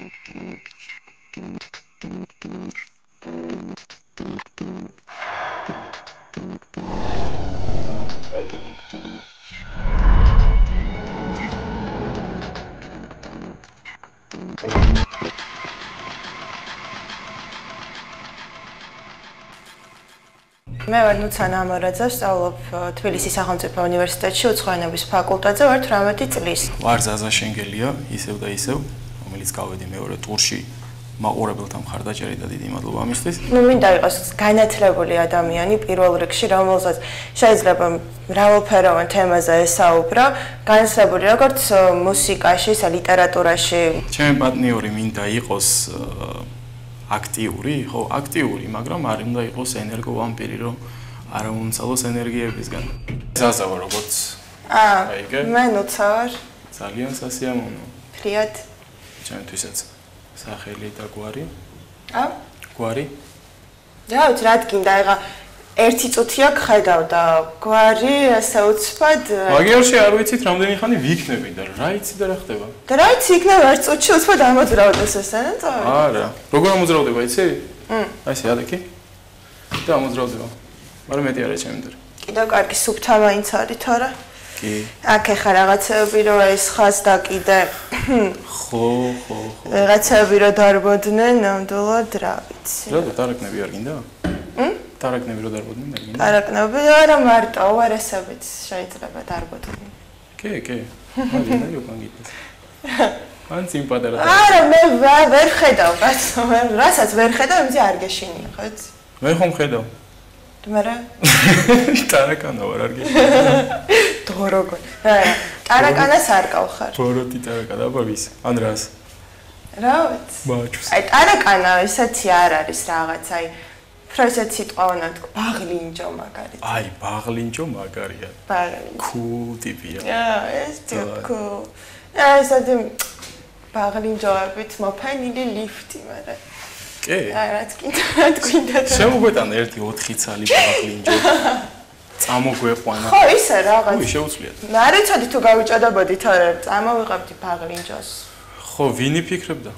მე ვარ ნუცანა ამარაძე, ვსწავლობ თბილისის სახელმწიფო უნივერსიტეტში უცხოენების ფაკულტეტზე ვარ 18 წლის. ვარ ზაზა შენგელია, ისევ და ისევ, რომელიც გავედი მეორე ტურში. მაყურებელთა მხარდაჭერით და დიდი მადლობა ამისთვის. მინდა იყოს განათლებული ადამიანი პირველ რიგში, რომელსაც შეიძლება მრავალფეროვან თემაზე ესაუბრო, განათლებული როგორც მუსიკაში, ლიტერატურაში. ჩემი პარტნიორი მინდა იყოს აქტიური, ხო, აქტიური, მაგრამ არ უნდა იყოს ენერგოვამპირი, რომ არ უმცალოს ენერგიებისგან. ზაზა ვარ როგორც. მე ნუცა ვარ. ძალიან სასიამოვნო. ფრიად. ჩემთვისაც სახელი და გვარი. გვარი? რა ვიცი, რა გინდა, ეხა ერთი წუთია გხედავ და გვარი ასე უცბად. მაგიორში არ ვიცით რამდენი ხანი ვიქნები და რა იცი და რა ხდება? და რა იცი, იქნება ერთ წუთში უცბად ამოძრავდეს ესე, რა? არა. როგორ ამოძრავდება, იცი? აი ესე ადექი. და ამოძრავდება. მაგრამ მეტი არა ჩემი დრო. კიდევ კარგი სუფთა მაინც არის, თორე? კი. აქ ეხა რაღაცები რო ეს ხას და კიდე ხო. რაღაცები რო დარბოდნენ, ნამდვილად რა ვიცი. რა დარაკნები არ გინდა? დარაკნები რო დარბოდნენ, არ გინდა? დარაკნები არა მარტო, უარესებიც შეიძლება დარბოდნენ. კი. მაგინაი უკან გიტეს. მან სიმპატარა. არა, მე ვერ ხედავ, კაცო, რასაც ვერ ხედავ, იმის არ გეშინია, ხო იცი? მე ხომ ხედავ. მერე? ტარაკანა ვარ არ გეშინია. დოროგო. ტარაკანას არ ყავხარ. ბოროტი ტარაკანა, აბა ვის? ან რას? რა ვიცი. მაჩუს. აი ტარაკანა ისეთი არ არის რაღაც, აი ფრესეთ სიტყვა უნდა თქვა, ბაღლინჯო მაგარია. აი, ბაღლინჯო მაგარია. ბაღლინჯო. Cool ტიპია. ეს cool. ესეთი ბაღლინჯოებით მოფენილი ლიფტი, მაგრამ კი. აი რაც გინდა. შემოგვეტანა ერთი 4 ცალი ბაღლინჯო. წამოგვეყვანა. ხო, ისე რაღაც. ой, შეუძლიათ. მე არ ვიცოდი თუ გავიჭადებოდით, არა, წამოვიღებდი ბაღლინჯოს. ხო, ვინი ფიქრებდა?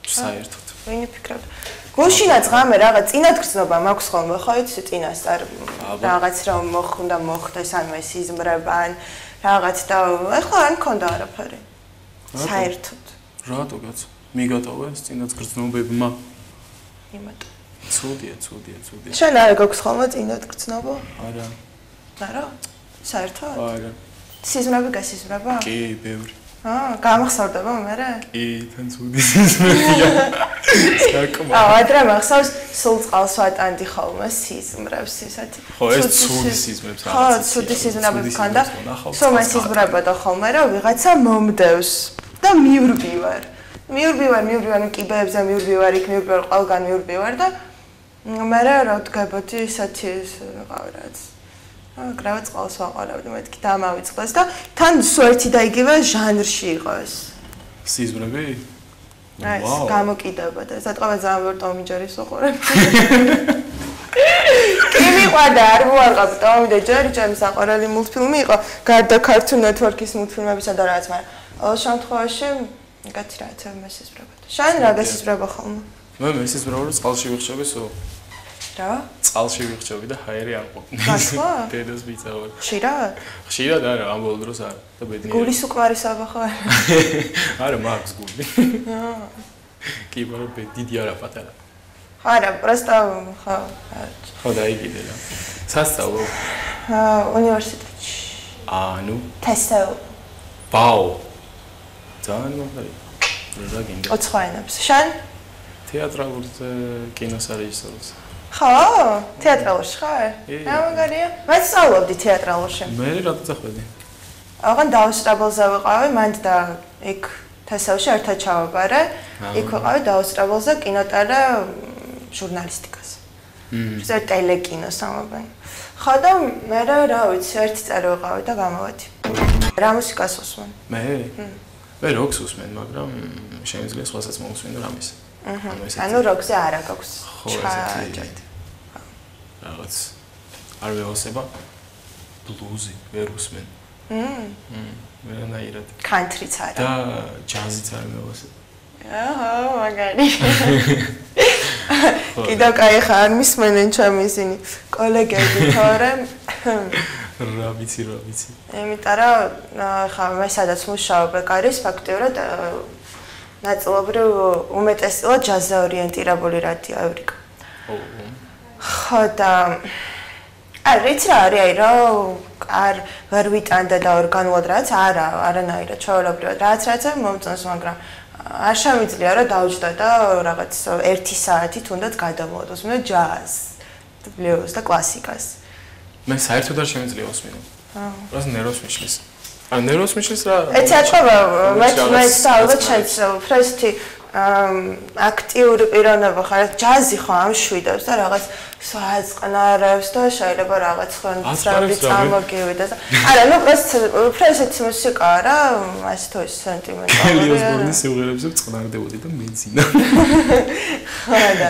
საერთოდ. ვინი ფიქრებდა? გუშინაც ღამე რაღაც წინათგრძნობა მაქვს ხოლმე, ხო იცი წინასწარ რაღაც რომ უნდა მოხდეს ან ეს იზმრება ან რაღაც და ეხლა არ მქონდა არაფერი. საერთოდ. რატო კაცო? მიგატოვა ეს წინათგრძნობებმა? იმათ. ცუდია. შენ არ გაქვს ხოლმე წინათგრძნობა? არა. არა? საერთოდ? არა. სიზმრები გასიზმრება? კი, ბევრი. გამახსოვდება მერე? კი, თან ცუდი სიზმრებია. ადრე მახსოვს, სულ წყალს ვატანდი ხოლმე სიზმრებს ისეთი. ხო, ეს ცუდი სიზმრებს რაღაცა. ხო, ცუდი სიზმრები მქონდა. სულ მე სიზმრებოდა ხოლმე, რომ ვიღაცა მომდევს და მივრბივარ. მივრბივარ, კიბეებზე მივრბივარ, იქ მივრბივარ, ყველგან მივრბივარ და მე რა ვდგებოდი ისეთი რაღაც რაც. გრავაც ყავს ვაყოლებდი, მეთქი დამავიწყდეს და თან სულ ერთი და იგივე ჟანრში იყო ეს. სიზმრები? აი, გამოკიდებოდა. სათხოვა ძალიან ვერ ტომი ჯერის უყურებ. კი მიყვარდა, არ მოარყავ ტომი და ჯერი, ჩემი საყვარელი მულტფილმი იყო, გარდა Cartoon Network-ის მულტფილმებისა და რაღაც, მაგრამ ყოველ შემთხვევაში კაცი რაღაცა მესიზმრებოდა. შენ რა გასიზმრება ხოლმე? მე მესიზმრება რომ წყალში ვიხშობი სულ. რა? წყალში ვიხშობი და ჰაერი არ ყოფნის. გასვლა? დედას ვიწავარ. ხშირად? ხშირად არა, ამ ბოლო დროს არა. და ბედნიერი. გულის უკმარისობა ხო? არა, მაქვს გული. კი, მაგრამ დიდი არა პატარა. არა, просто ხო. ხო, დაიგიდე რა. სასწავლო? უნივერსიტეტში. ანუ? თესეულ. ბაო. ძალიან მაგარი. რა გინდა? ოცხოენებს. შენ? თეატრალურ კინოსარეჟისორს. ხო? თეატრალურში ხარ? რა მაგარია? მე სწავლობდი თეატრალურში. მე რატო წახვედი? აღარ დაუსწრებელზე ვიყავი, მანდ და იქ თესავში ერთად ჩავაბარე. იქ ვიყავი დაუსწრებელზე კინოტელე ჟურნალისტიკას. ეს ტელეკინოს ამობენ. ხო და მე რა ვიცი, ერთი წელი ვიყავი და გამოვედი. რა მუსიკას უსმენ? მე როკს უსმენ, მაგრამ შემიძლია სხვასაც მოусმენ რამის. ანუ როკზე არა გაქვს. ხო, ესეთი. რაღაც არ ვეოსება ბლუზი ვერ უსმენ. ვერანაირად. კანტრიც არა. და ჯაზიც არ მევასებ. აჰა, მაგარი. კიდევ კაი ხარ მისმენენ ჩემი ისინი კოლეგები, თორემ რა ვიცი. იმიტომ რომ ხა მე სადაც მუშაობ ბეკარის ფაქტიურად ნაწილობრივ უმეტესწილად ჯაზზე ორიენტირებული რადიო ევრიკა. ხო და არც რა არის რომ არ ვერ ვიტანდა და ორგანულად რაც არანაირად ჩვეულებრივად რაც მომწონს მაგრამ არ შემიძლია რომ დავჯდა და რაღაც 1 საათი თუნდაც გადამოვდოს მე ჯაზ ბლუზ და კლასიკას მე საერთოდ არ შემიძლია უსმინო რას ნერვს მიშლის ან ნერვს მიშლის რა ეცი აწובה მე ალბათ შენს ფრესტი აქტიური პიროვნება ხარ ჯაზი ხო ამშვიდებს და რაღაც საწყნარებს და შეიძლება რაღაც ხონცრავი წამოგივიდეს არა ნუ ფრესტი მუსიკა რა ასე თუ ის სენტიმენტალური ელიოს ბორნის სიმღერებზე წყნარდებოდი და მეძინა ხო და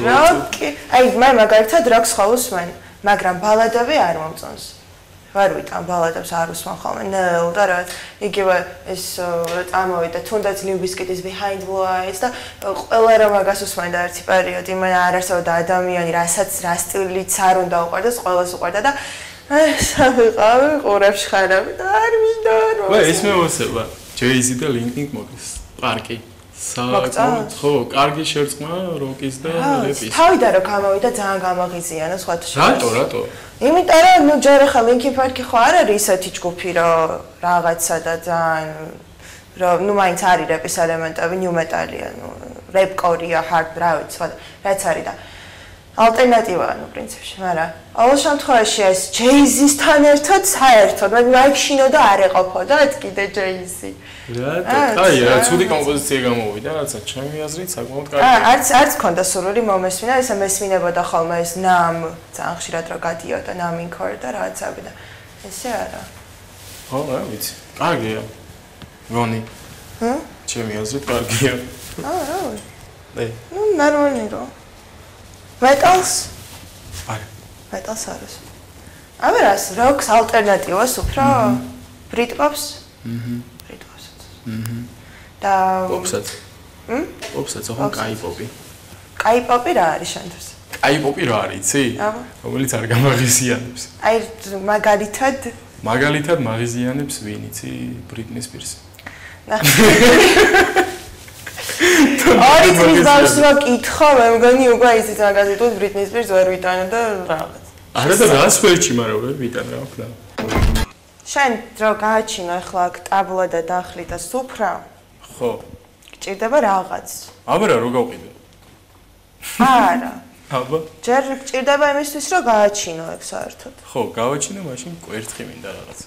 როკი აი მე მაგალითად როკს ხო უსმენ მაგრამ ბალადები არ მომწონს ვარ ვიტან ბალადებს არ უსმენ ხოლმე ნელ და რაც იგივე ეს რა წამოვიდა თუნდაც ლიუბისკიტის behind blue eyes და ყველა რა მაგას უსმენდა ერთი პერიოდი მე არ არსებობდა ადამიანი რასაც რა სტილიც არ უნდა უყვარდეს ყველას უყვარდა და სამიყავი ყურებში ხარები და არ მინდა რომ ვა ეს მეოსება ჯეიზი და ლინკინგ მოგის პარკი საკუთო ხო კარგი შერწყმა როკის და რეპის თავიდან რომ გამოვიდა ძალიან გამაღიზიანა სხვათა რატო იმიტომ რომ ნუ ჯერ ახლა ლინკინ პარკი ხო არ არის ისეთი ჯგუფი რომ რაღაცა და ძალიან რომ ნუ მაინც არის რეპის ელემენტები ნიუ მეტალია ნუ რეპკორია ჰარდ რა ვიცი სხვა რაც არის და ალტერნატივაა ნუ პრინციპში მაგრამ ყოველ შემთხვევაში ეს ჯეიზისთან ერთად საერთოდ მე მაიქშინო და არ ეყოფოდა კიდე ჯეიზი რატო? აი, რა ცუდი კომპოზიცია გამოვიდა, რაცა ჩემი აზრით საკმაოდ კარგი. არც ქონდა სურვილი მომესმინა, ესე მესმინებოდა ხოლმე ეს ნამ ძალიან ხშირად რა გადიოდა ნამინქორ და რაღაცები და ესე არა. ხო, რა ვიცი. კარგია. გონი. ჩემი აზრით კარგია. რა ვიცი. აი. ნუ ნორმალი რო. მეტალს? არა. მეტალს არის. ამერას როკს ალტერნატივას უფრო ბრიტპოპს? და პოპსაც. პოპსაც ხო კაი პოპი. კაი პოპი რა არის შენთვის? კაი პოპი რა არის, იცი? რომელიც არ გამაღიზიანებს. აი მაგალითად მაღიზიანებს ვინ იცი? ბრიტნი სპირსი. ორი წლის ბავშვს რო კითხო, მე მგონი უკვე ისიც მაგაზე თუ ბრიტნი სპირს ვერ ვიტანო და რაღაც. არა და რას ვერჩი, მაგრამ ვერ ვიტან რა ვქნა. შენ რო გააჩინო ახლა აქ ტაბლა და დახლი და სუფრა? ხო. გჭირდება რაღაც. აბა რო გავყიდო? არა. აბა. ჯერ გჭირდება იმისთვის რომ გააჩინო ეგ საერთოდ. ხო, გავაჩინო, მაშინ კვერთხი მინდა რაღაც.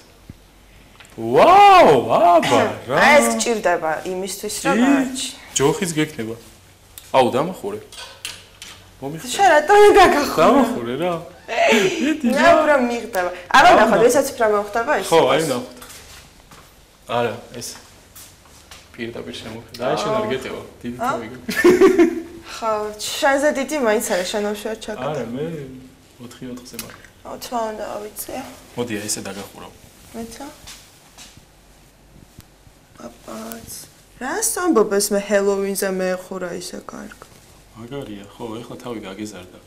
ვაუ, აბა, რა. ეს გჭირდება იმისთვის რომ გააჩინო. ჯოხიც გექნება. აუ, დამახურე. მომიხდა. შენ რატომ გაგახურე? დამახურე რა. რა უფრო მიღდება. აბა ნახოთ, ესაც უფრო მოხდება ის. ხო, აი ნახოთ. არა, ეს პირდაპირ შემოხდა. აი შენ არ გეტევა, დიდი თავი. ხო, შენზე დიდი მაინც არის, შენ უშუალოდ ჩაკეტე. არა, მე 4-4-ზე მაქვს. თვა უნდა ავიწია. მოდი, აი ესე დაგახურავ. მეცა. აპაც. რას ამბობს მე ჰელოვინზე მეეხურა ისე კარგ. მაგარია, ხო, ეხლა თავი გაგეზარდა.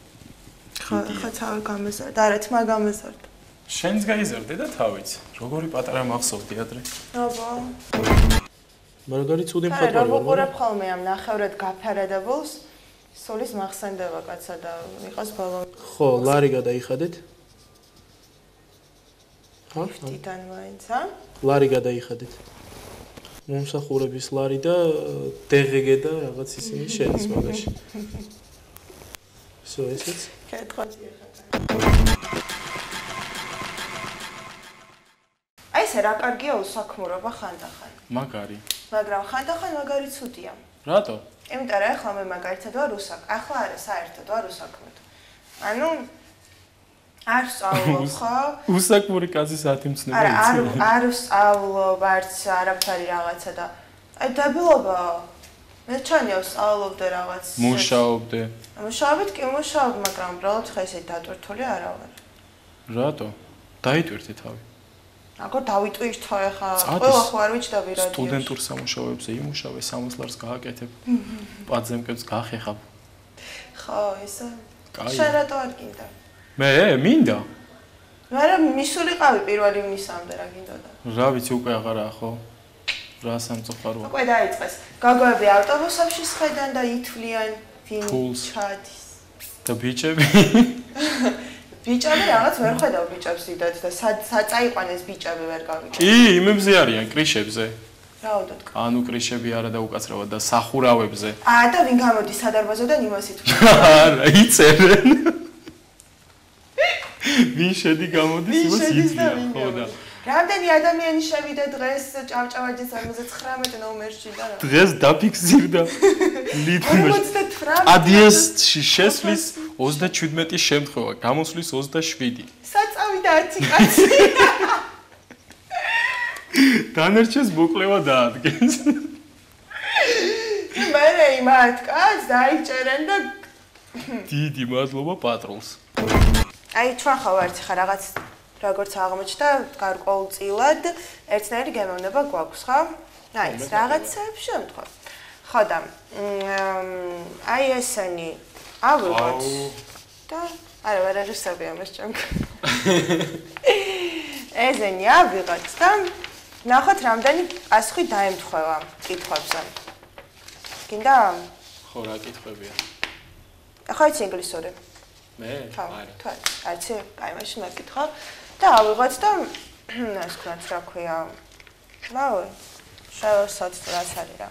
ხო, ხა თავი გამეზარდა, არა თმა გამეზარდა. შენს გაიზარდე და თავიც. როგორი პატარა მახსოვდი ადრე. აბა. მაგარი ცუდი მხატვარი ვარ. რა ვუყურებ ხოლმე ამ ნახევრად გაფერადებულს. სულის მახსენდება კაცა და იყოს ბოლო. ხო, ლარი გადაიხადეთ. ხო? ტიტან მაინც, ა? ლარი გადაიხადეთ. მომსახურების ლარი და DGG და რაღაც ისინი შედის მაგაში. So ესეც? კეთხვაცია ხატა. აი ეს რა კარგია უსაქმურობა ხანდახან. მაგარი. მაგრამ ხანდახან მაგარი ცუდია. რატო? იმიტომ რომ ახლა მე მაგალითად ვარ ახლა არა საერთოდ ვარ უსაქმოდ. ანუ არ სწავლობ ხო? უსაქმური კაცი საათი მცნება იცი. არ სწავლობ არც არაფერი რაღაცა და აი დებილობა მე ჩანიო სწავლობდე რაღაც. მუშაობდე. მუშაობთ კი მუშაობ, მაგრამ უბრალოდ ხა ესე დატვირთული არა ვარ. რატო? დაიტვირთე თავი. აგერ დავიტვირთო ეხა ყველა ხო არ ვიცი და ვირადიო სტუდენტურ სამუშაოებზე იმუშავე 60 ლარს გააკეთებ პაძემკებს გახეხავ ხო ისა შენ რატო არ გინდა მე მინდა მაგრამ მისულიყავი 1 ივნისამდე რა გინდოდა რა ვიცი უკვე აღარაა ხო რა სამწუხაროა უკვე დაიწყეს გაგოები ავტობუსებში სხედან და ითვლიან ვინ ჩადის და ბიჭები ბიჭები რაღაც ვერ ხედავ ბიჭებს დიდად და საწაიყვანეს ბიჭები ვერ გავიჭერ. კი, იმებზე არიან, კრიშებზე. რაოდოთ? ანუ კრიშები არა და უკაცრავად და სახურავებზე. და ვინ გამოდის სადარბაზოდან იმას ითვლიან. არა, იწერენ. ვინ შედი გამოდის იმას ითვლიან, ხო და. რამდენი ადამიანი შევიდა დღეს ჭავჭავაძის 59 ნომერში და რა. დღეს დაფიქსირდა. ლიტმოში. ადიესში შესვლის 37 შემთხვევა, გამოსვლის 27. საწავიდა 10 კაცი. დანერჩეს მოკლევა დაადგენს. მე იმათ კაც დაიჭერენ და დიდი მადლობა პატრონს. აი ჩვენ ხო ვართ ხა რაღაც როგორც აღმოჩნდა გარკვეულწილად ერთნაირი გემოვნება გვაქვს ხო? აი ეს რაღაცებს შემთხვევ. ხო და აი ესენი ავიღოთ და არა ვერ აღსაბია მას ჩემ. ესენი ავიღოთ და ნახოთ რამდენი პასუხი დაემთხვევა კითხვებზე. გინდა? ხო რა კითხვებია? ახლა ის ინგლისური. მე? არა. არც აი მაშინ მეკითხა და ავიღოთ და ეს თქვათ რა ქვია. რავი. შევსოთ რაც არის რა.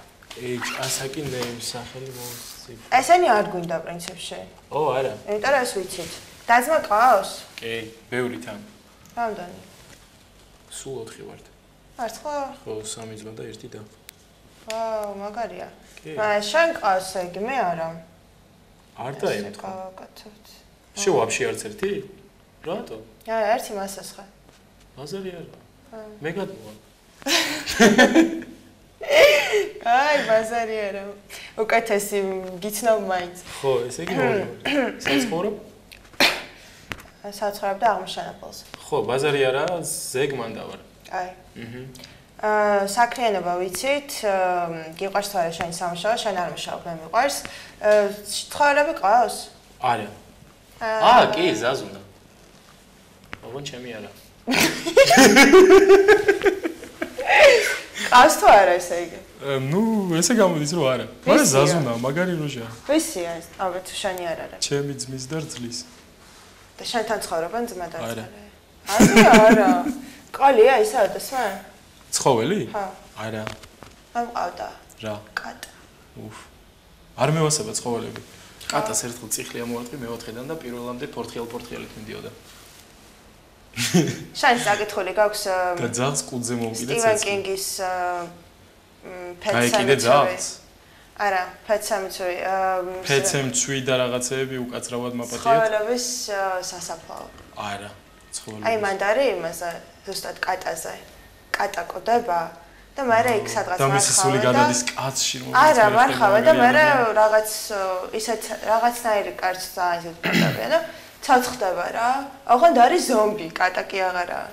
ასაკი name სახელი მოსწიფ. ესენი არ გვინდა პრინციპში. ო, არა. იმიტომ რომ ეს ვიცით. დაძმა ყავს? კი, ბევრი თან. რამდენი? სულ 4 ვართ. მართლა? ხო, 3 ძმა და 1 და. ვაუ, მაგარია. შენ ყავს ეგ, მე არა. არ დაემთხვა. გავაკეთოთ. შე ვაფშე არც ერთი? რატო? არა, ერთი მასას ხარ. ბაზარი არა. მე გადმოვა. აი, ბაზარი არა. უკეთესი გიცნობ მაინც. ხო, ესე იგი მოდი. საცხოვრებ? საცხოვრებ და აღმოჩენებელს. ხო, ბაზარი არა, ზეგმან დავარ. აი. საქმიანობა ვიცით, გიყვარს თუ არა შენი სამუშაო, შენ არ მუშაობ, მე მიყვარს. ცხოვრები ყავს? არა. კი, ზაზუნა. ოღონ ჩემი არა. ყავს თუ არა ესე იგი? ნუ, ესე გამოდის რომ არა. მაგრამ ზაზუნა, მაგარი როჟა. ვისია ეს? აბა თუ შენი არ არის. ჩემი ძმის და რძლის. და შენთან ცხოვრობენ ძმა და არა. არა. ყალია ისა დასმა? ცხოველი? ხო. არა. ამყავდა. რა? კატა. უფ. არ მევასება ცხოველები. კატას ერთხელ წიხლი ამოვატყი მე-4-დან და პირველამდე პორტხიალით მიდიოდა. შენ საკითხული გაქვს და ძაღლს კუდზე მოვკიდე ცეცხლი. სტივენ კინგის პეტსამიცვი. ძაღლს? არა, პეტსამიცვი. პეტსამიცვი და რაღაცეები უკაცრავად მაპატიეთ. ცხოველების სასაფლაო. არა, ცხოველები. აი მანდ არის იმაზე, ზუსტად კატაზე. კატა კოდება და მერე იქ სადღაც და მისი სული გადადის კაცში. არა, მარხავე და მერე რაღაც ისეთ რაღაცნაირი კაცს ისეთ კატებია და ცოცხდება რა. ოღონდ არის ზომბი, კატა კი აღარაა.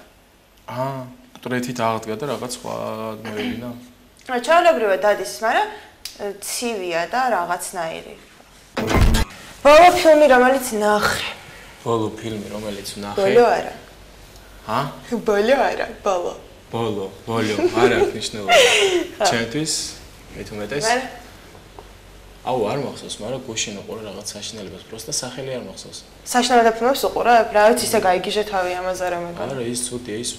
კტრეთით აღდგა და რაღაც სხვა მოევინა. ჩაოლებრივად დადის, მაგრამ ცივია და რაღაცნაირი. ბოლო ფილმი რომელიც ნახე. ბოლო ფილმი რომელიც ნახე. ბოლო არა. ბოლო არა, ბოლო. ბოლო, არა აქვს მნიშვნელობა. ჩემთვის მithumetes. აუ არ მახსოვს, მაგრამ გუშინ უყურე რაღაც საშინელებას, პროსტა სახელი არ მახსოვს. საშინელება ფილმებს უყურებ? რა ვიცი, ისე გაიგიჟე თავი ამაზე რა მეგონა. არა, ის ცუდია, ის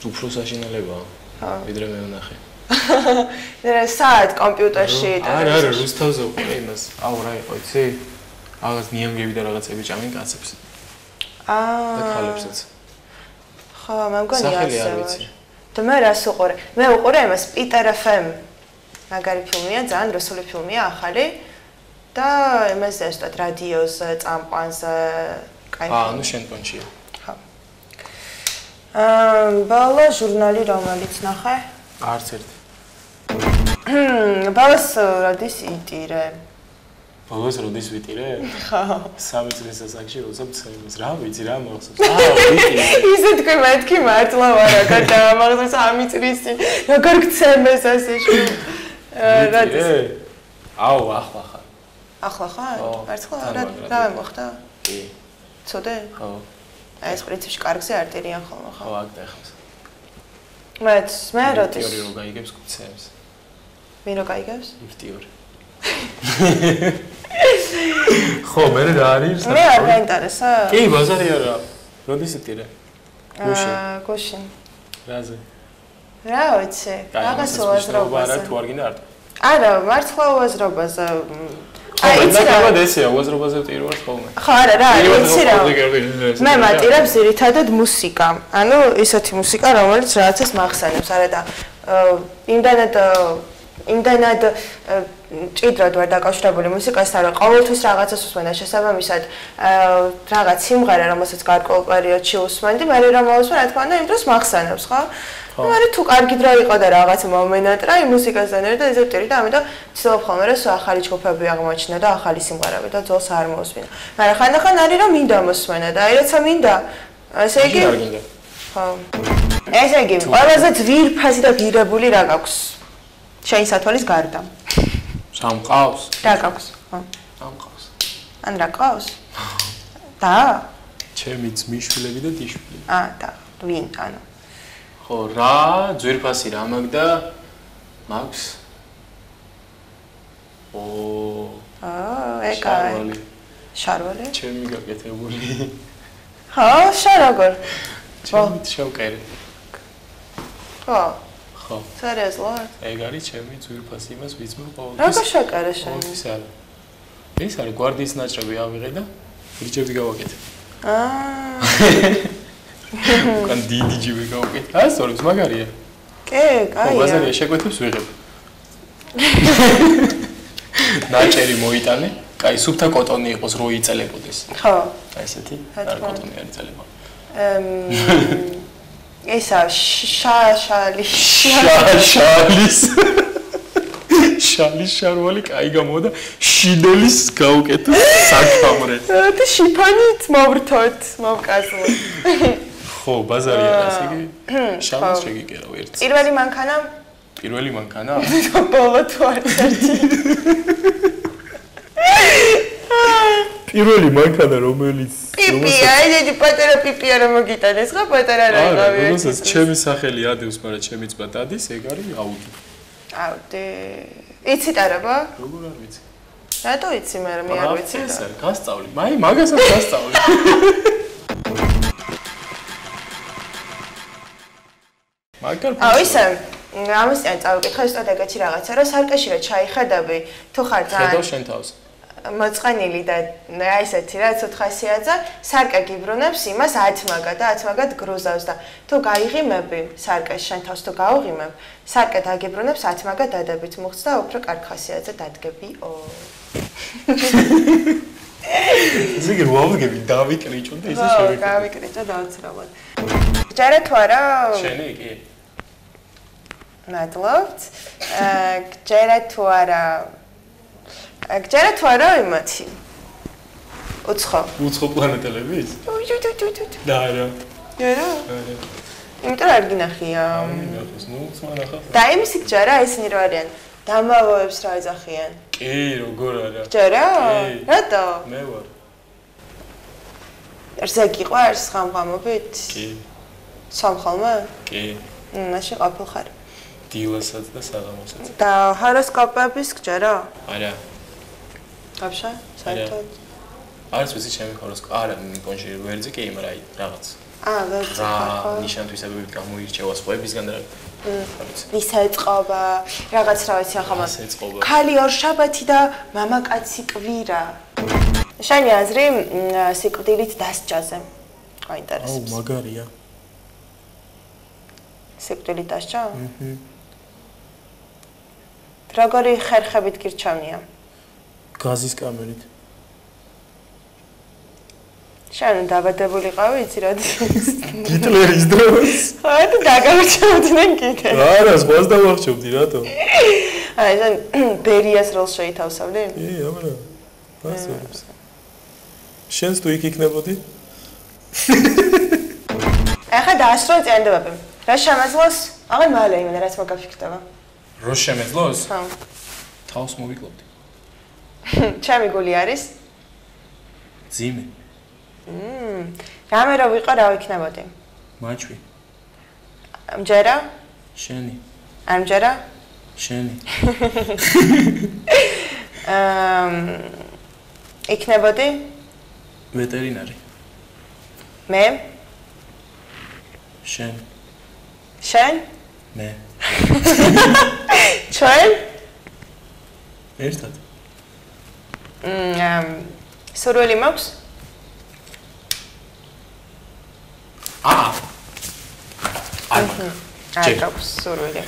უფრო საშინელებაა. ვიდრე მე ვნახე. რა საათ კომპიუტერში და არა, რუსთავზე უყურე იმას. აუ რა იყო, იცი? რაღაც ნიანგები და რაღაცები ჭამენ კაცებს. და ქალებსაც. ხო, მე მგონია ასე. და მე რას უყურე? მე უყურე იმას პიტერ FM. მაგარი ფილმია, ძალიან რუსული ფილმია, ახალი. და იმაზე ზუსტად რადიოზე, წამყვანზე, კაი. ნუ შენ პონჩია. ხო. ბოლო ჟურნალი რომელიც ნახე? არც ერთი. ბოლოს როდის იტირე? ბოლოს როდის ვიტირე? ხო. 3 წლის ასაკში როცა მცემს. რა ვიცი, რა მახსოვს. ვიტირე. ისე თქვი მეთქი მართლა ვარა, გადაამახსოვს 3 წლის წინ. როგორ გცემეს ასე შუ. როდის? აუ, ახლა ხარ. ახლა ხარ? მართლა რა მოხდა? კი. ცოდე? ხო. აი ეს პრინციპში კარგზე არტერიან ხოლმე ხო? ხო, აქ დაიხავს. მე როდის? ვიტიორი რო გაიგებს გცემს. ვინ რო გაიგებს? ვიტიორი. ხო, მე რა არის? მე არ გაინტერესა? კი, ბაზარი არა. როდის იტირე? გუშინ. რაზე? რა ვიცი, რაღაც უაზრობაზე. თუ არ გინდა არტო. არა, მართლა უაზრობაზე. აი, იცი რა დესია, უაზრობაზე ვტირვარ ხოლმე. ხო, არა, იცი რა. მე მატირებს ძირითადად მუსიკა. ანუ ისეთი მუსიკა, რომელიც რაღაცას მახსენებს, არა და იმდანად ჭიდროდ ვარ დაკავშირებული მუსიკასთან, რომ ყოველთვის რაღაცას ვუსმენ და შესაბამისად რაღაც სიმღერა, რომელსაც გარკვეულ პერიოდში ვუსმენდი, მე რომ მოვუსმენ, რა თქმა უნდა, იმ დროს მახსენებს, ხო? მაგრამ თუ კარგი დრო იყო და რაღაც მომენატრა იმ მუსიკასთან ერთად ესე ვტირი და ამიტომ ვცდილობ ხოლმე რომ ახალი ჯგუფები აღმოჩნდა და ახალი სიმღერები და ძოლს არ მოვუსმინა. მაგრამ ხანდახან არის რომ მინდა მოსმენა და აი რაცა მინდა ესე იგი ხო. ესე იგი ყველაზე ძვირფასი და ღირებული რა გაქვს? შენ სათვალის გარდა. სამყავს? რა გაქვს? ხო. სამყავს. ან რა გაქვს? და? ჩემი ძმისშვილები და დიშვილები. და ვინ ანუ? ხო, რა ძვირფასი რა მაქვს და მაქვს? ეკაი. შარვალი? ჩემი გაკეთებული. ხო, შენ როგორ? ჩემი შევკერე. ხო. ხო. სერიოზულად? ეგ არის ჩემი ძვირფასი იმას ვიცმევ ყოველთვის. როგორ შევკერე შენ? ის არა. ეს არის გვარდიის ნაჭრები ავიღე და რიჯები გავაკეთე. უკან დიდი ჯიბი გავაკეთე. სწორებს მაგარია. კი, კაია. ბაზარია შეკვეთებს ვიღებ. ნაჭერი მოიტანე. კაი, სუფთა კოტონი იყოს რო იწელებოდეს. ხო. აი ესეთი. არა კოტონი არ იწელება. ესა შალის შალის შარვალი კაი გამოდა შინელის გავუკეთე საქამრეთ. და შიფანით მოვრთოთ, მოვკაზოთ. ხო, ბაზარია ასე იგი. შალს შეგიკერავ ერთ. პირველი მანქანა? ბოლო თუ არის ერთი. პირველი მანქანა რომელიც პიპია, ეს პატარა პიპია რომ მოგიტანეს, ხო პატარა რა იყავი. არა, რომელსაც ჩემი სახელი ადევს, მაგრამ ჩემი ძმა დადის, ეგ არის აუდი. აუდი. იცი ტარაბა? როგორ არ ვიცი. რატო იცი მე არ ვიცი და. ეს არის გასწავლი. მაი მაგასაც გასწავლი. მაგარ ისე ამასთან წავიკითხე სტატეგეთში რაღაცა, რომ სარკეში რა ჩაიხედები, თუ ხარ ძალიან ხედავ შენ თავს. მოწყენილი და აი ესეთი რა ცოტ ხასიათზე სარკე გიბრუნებს იმას 10 მაგად და 10 მაგად გრუზავს და თუ გაიღიმები სარკეს შენ თავს თუ გაუღიმებ სარკე დაგიბრუნებს 10 მაგად დადებით მოხდა უფრო კარგ ხასიათზე დადგებიო. ზიგი ვავგები დავიკრიჭო და ისე შევიკრიჭო. გავიკრიჭო დავცრავად. ჯერე თუ არა? შენი კი. მადლობთ. ჯერე თუ არა? გჯერა თუ არა იმათი? უცხო პლანეტელების? და არა. არა? არა. იმიტომ არ გინახია. ნუ სმანახა. და იმის გჯერა ისინი რო არიან დამავოებს რა ეძახიან? კი, როგორ არა. გჯერა? რატო? მე ვარ. ერთზე გიყვარს ხამხამობით? კი. სამხალმე? კი. მაშინ ყოფილხარ. დილასაც და საღამოსაც. და ჰოროსკოპების გჯერა? არა. აბშა, საერთოდ. არც ვიცი ჩემი ჰოროსკოპი. არა, პონში ვერძი კი, მაგრამ აი რაღაც. ვერძი ხო. ნიშან-თვისებებით გამოირჩევა სხვებისგან და ისეწყობა, რაღაც რა ვიცი ახლა. ქალი ორშაბათი და მამაკაცი კვირა. შენი აზრი სიკვდილით დასჯაზე. გაინტერესებს. მაგარია. სიკვდილით დასჯა? როგორი ხერხებით გირჩევნია? გაზის კამერით. შენ დაბადებულიყავი, იცი რა? ჰიტლერის დროს. და დაგარჩევდნენ კიდე. არა, ზღვას დავარჩევდი, რატო? აი, შენ ბერიას როლს შეითავსებდი? კი, აბა. ბაზრობს. შენს თუ იქ იქნებოდი? ახლა დაასრულე წინდებები. რა შემეძლოს? აღარ მალე იმენა რაც მოგაფიქრდება. რო შემეძლოს? ხო. თავს მოვიკლობდი. ჩემი გული არის? ძიმე. რამე რო ვიყო რა ვიქნებოდი? მაჩვი. ამჯერა? შენი. ამჯერა? შენი. იქნებოდი? ვეტერინარი. მე? შენ. შენ? მე. ჩვენ? ერთად. სურვილი მაქვს? არ გაქვს სურვილი.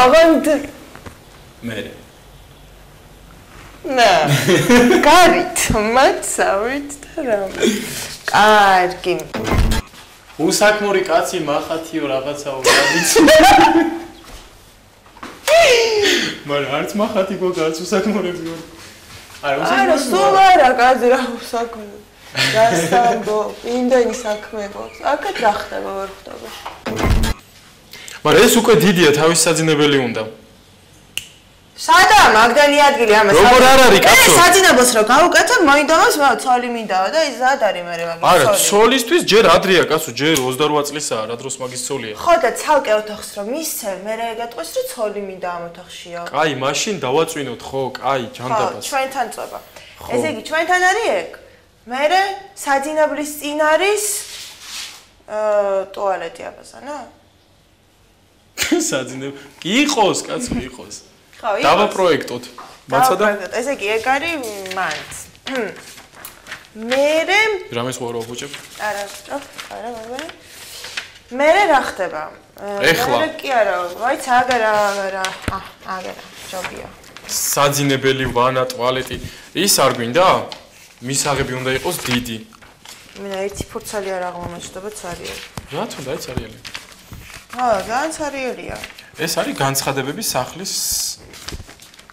აღონდ მე. ნა. კარით, მაცავით და რამე. კარგი. უსაქმური კაცი მახათიო რაღაცაო გავიცი. მაგრამ არც მახათი გოგაც უსაქმურები ვარ. არა, სულ არა, კაცი რა უსაქმური. გასაგო, იმდენი საქმე გვაქვს. აქეთ რა ხდება, ვერ ხდება. მაგრამ ეს უკვე დიდია, თავის საძინებელი უნდა. სადაა მაგდანი ადგილი ამას? როგორ არ არის კაცო? საძინებელს რო გავუკეთებ, მოინდომას ცოლი მინდაო და ის ზად არის მე მაგის ცოლი. არა, ცოლისთვის ჯერ ადრეა კაცო, ჯერ 28 წლისაა, რა დროს მაგის ცოლია. ხო და ცალკე ოთახს რო მისცემ, მე რა ეკეთოს რომ ცოლი მინდა ამ ოთახშიო. კაი, მაშინ დავაწვინოთ ხო, კაი, ჯანდაბას. ხო, ჩვენთან წובה. ესე იგი, ჩვენთან არის ეგ. მერე საძინებლის წინ არის ტუალეტი აბაზანა? საძინებელი. იყოს, კაცო, იყოს. ხო, იყოს. დავაპროექტოთ. მაცადა? ესე იგი, ეგ არის მანც. მერე რამეს ვარო ბუჭებ? არა, არა, მაგრამ მერე რა ხდება? მერე კი არა, ვაიც აგარა, ჯობია. საძინებელი ვანა, ტუალეტი. ის არ გვინდა? მისაღები უნდა იყოს დიდი. მე ერთი ფურცალი არ აღმოჩნდება ცარიელი. რა თქმა უნდა, ცარიელი. ხო, ძალიან ცარიელია. ეს არის განცხადებები სახლის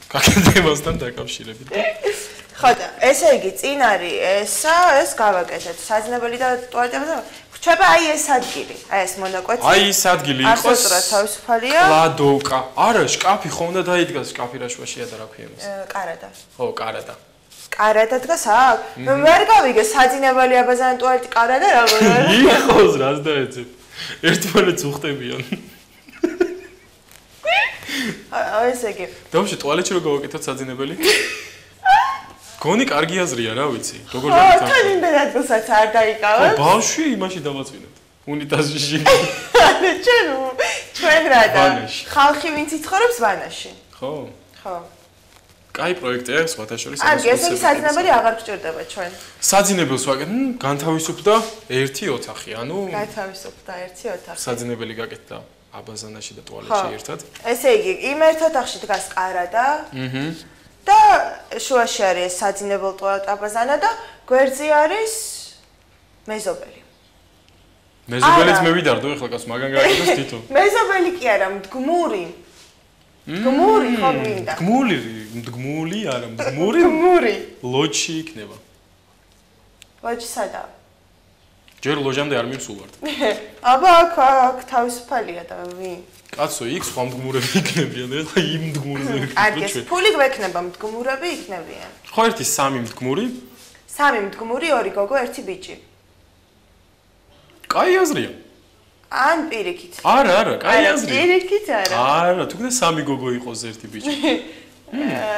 გაკეთებასთან დაკავშირებით. ხო და ესე იგი წინ არის ეს გავაკეთეთ. საძინებელი და ტუალეტები და რჩება აი ეს ადგილი. აი ეს მონაკვეთი. აი ეს ადგილი იყოს. ასოტრა თავისუფალია. ლადოვკა. არა, შკაფი ხომ უნდა დაიდგას, შკაფი რა შვაშია და რა ქვია იმას. კარადა. ხო, კარადა. კარადა დგას აქ? ვერ გავიგე საძინებელი აბაზანი ტუალეტი კარადა როგორ არის? იყოს რას დაეცებ. ერთმანეთს უხტებიან. აი ესე იგი. დავშე ტუალეტში რო გავაკეთოთ საძინებელი? გონი კარგი აზრია, რა ვიცი. როგორ ხო, თან იმდენ ადგილსაც არ დაიკავებ. ხო, ბავშვი იმაში დავაწვინოთ. უნიტაზში. ჩვენ რა და ხალხი ვინც იცხოვრობს ვანაში. ხო? ხო. კაი პროექტია, სხვათა შორის. აი, ესე იგი საძინებელი აღარ გჭირდება ჩვენ. საძინებელს ვაკეთებ, განთავისუფლდა ერთი ოთახი, ანუ განთავისუფლდა ერთი ოთახი. საძინებელი გაკეთდა აბაზანაში და ტუალეტში ერთად. ესე იგი, იმ ერთ ოთახში დგას კარადა. და შუაში არის საძინებელ ტუალეტ აბაზანა და გვერდზე არის მეზობელი. მეზობელიც მე ვიდარდო, ეხლა კაც მაგან გააკეთოს თვითონ. მეზობელი კი არა, მდგმური. მდგმური ხო მინდა. მდგმული არა, მდგმური. მდგმური. ლოჯში იქნება. ლოჯი სადაა? ჯერ ლოჯამდე არ მიმსულვართ. აბა აქ თავისუფალია და ვინ? კაცო, იქ სხვა მდგმურები იქნებიან, ეხლა იმ მდგმურზე კარგი, ფული გვექნება, მდგმურები იქნებიან. ხო, ერთი სამი მდგმური? სამი მდგმური, ორი გოგო, ერთი ბიჭი. კაი აზრია. ან პირიქით. არა, კაი აზრია. პირიქით არა. არა, თუ კიდე სამი გოგო იყოს ერთი ბიჭი.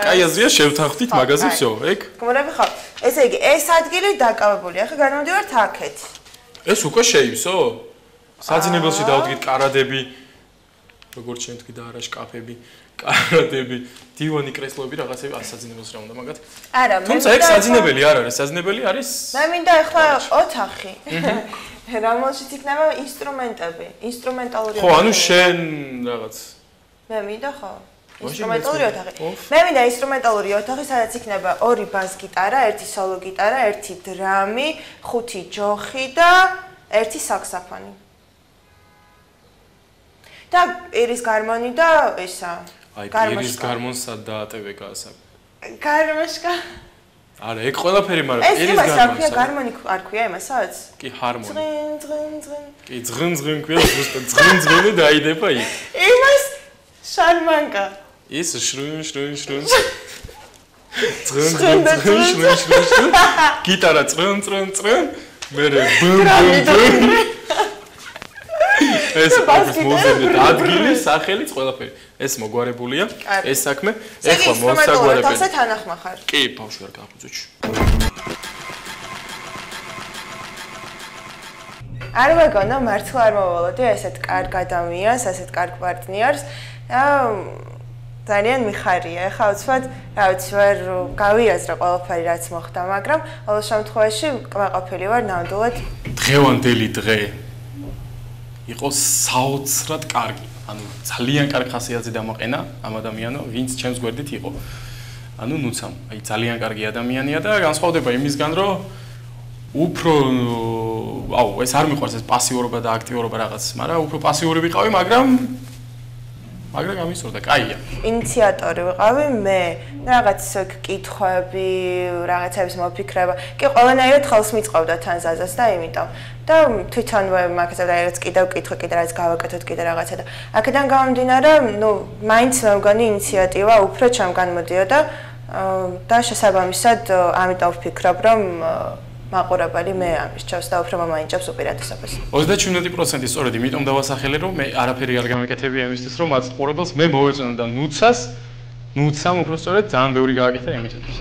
კაი აზრია, შევთანხმდით მაგაზე всё, ეგ? მდგმურები ხო. ესე იგი, ეს ადგილი დაკავებულია. ახლა განმოვდივართ აქეთ. ეს უკვე შეივსო? საძინებელში დავდგით კარადები. როგორც შენ თქვი და არა შკაფები, კარადები, დივანი, კრესლოები, რაღაცები, საძინებელს რა უნდა მაგათ? არა, მე თუმცა ეგ საძინებელი არ არის, საძინებელი არის. მე მინდა ახლა ოთახი. რომელშიც იქნება ინსტრუმენტები, ინსტრუმენტალური ოთახი. ხო, ანუ შენ რაღაც. მე მინდა ხო? ინსტრუმენტალური ოთახი. მე მინდა ინსტრუმენტალური ოთახი, სადაც იქნება ორი ბას გიტარა, ერთი სოლო გიტარა, ერთი დრამი, ხუთი ჯოხი და ერთი საქსოფონი. და პირის გარმონი და ისა. აი პირის გარმონს სად დაატევე გასაკ. გარმოშკა. არა, ეგ ყველაფერი, მაგრამ პირის გარმონს. ეს იმას გარმონი არ ქვია იმასაც? კი, ჰარმონი. ძღინ. კი, ძღინ ქვია, ზუსტად ძღინი დაიდება იქ. იმას შარმანკა. ის შრუნ. ძღინ. გიტარა წრუნ. მერე ბუმ. ეს მოზრდით ადგილი, სახელიც ყველაფერი. ეს მოგვარებულია, ეს საქმე. ეხლა მოსაგვარებელი. თავზე თანახმა ხარ. კი, ბავშვი არ გახუძუჩი. არ მეგონა მართლა არ მოვალოდი ესეთ კარგ ადამიანს, ესეთ კარგ პარტნიორს და ძალიან მიხარია. ეხლა უცბად, რა ვიცი, ვერ გავიაზრე ყველაფერი რაც მოხდა, მაგრამ ყოველ შემთხვევაში კმაყოფილი ვარ ნამდვილად. დღევანდელი დღე იყო საოცრად კარგი. ანუ ძალიან კარგი ხასიათზე დამაყენა ამ ადამიანო, ვინც ჩემს გვერდით იყო. ანუ ნუცამ, აი ძალიან კარგი ადამიანია და განსხვავდება იმისგან, რომ უფრო ეს არ მიყვარს ეს პასიურობა და აქტიურობა რაღაც, მაგრამ უფრო პასიური ვიყავი, მაგრამ გამისწორდა, კაია. ინიციატორი ვიყავი მე, რაღაც კითხვები, რაღაცების მოფიქრება. კი, ყველანაირად ხელს მიწყობდა თან ზაზას და იმიტომ. და თვითონვე მაგაზე რაღაც კიდევ რაღაც გავაკეთოთ კიდე რაღაცა და აქედან გამომდინარე, მაინც მე მგონი ინიციატივა უფრო ჩემგან მოდიოდა და შესაბამისად ამიტომ ვფიქრობ, რომ მაყურებელი მე ამისჩევს და უფრო მომაინჭებს უპირატესობას. 37% სწორედ იმიტომ დავასახელე, რომ მე არაფერი არ გამეკეთებია იმისთვის, რომ მაყურებელს მე მოვეწონა და ნუცამ უფრო სწორედ ძალიან ბევრი გააკეთა იმისათვის.